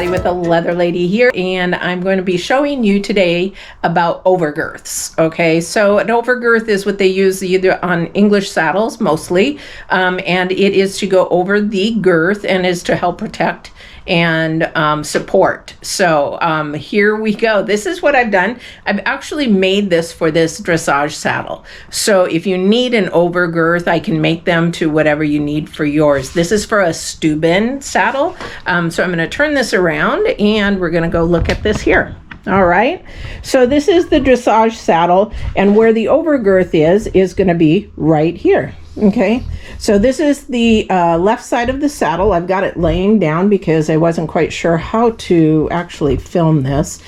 everybody, with the Leather Lady here, and I'm going to be showing you today about overgirths. Okay, so an overgirth is what they use either on English saddles mostly, and it is to go over the girth and is to help protect and support. So here we go. This is what I've done. I've actually made this for this dressage saddle. So if you need an overgirth, I can make them to whatever you need for yours. This is for a Steuben saddle. So I'm going to turn this around and we're going to go look at this here. All right, so this is the dressage saddle, and where the overgirth is going to be right here. Okay, so this is the left side of the saddle. I've got it laying down because I wasn't quite sure how to actually film this.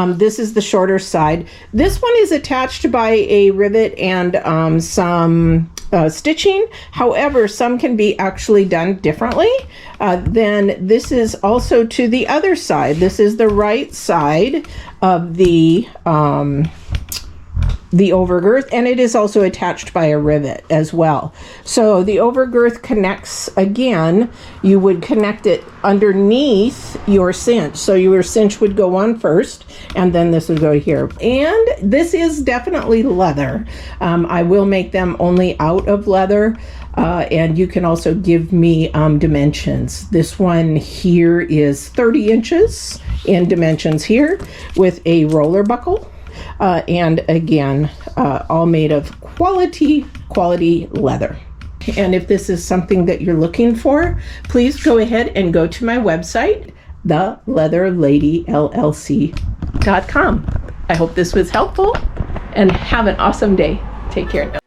This is the shorter side. This one is attached by a rivet and some stitching. However, some can be actually done differently. Then this is also to the other side. This is the right side of the overgirth, and it is also attached by a rivet as well. So the overgirth connects, again, you would connect it underneath your cinch. So your cinch would go on first, and then this would go here. And this is definitely leather. I will make them only out of leather. And you can also give me dimensions. This one here is 30 inches in dimensions here with a roller buckle. And again, all made of quality leather. And if this is something that you're looking for, please go ahead and go to my website, theleatherladyllc.com. I hope this was helpful, and have an awesome day. Take care now.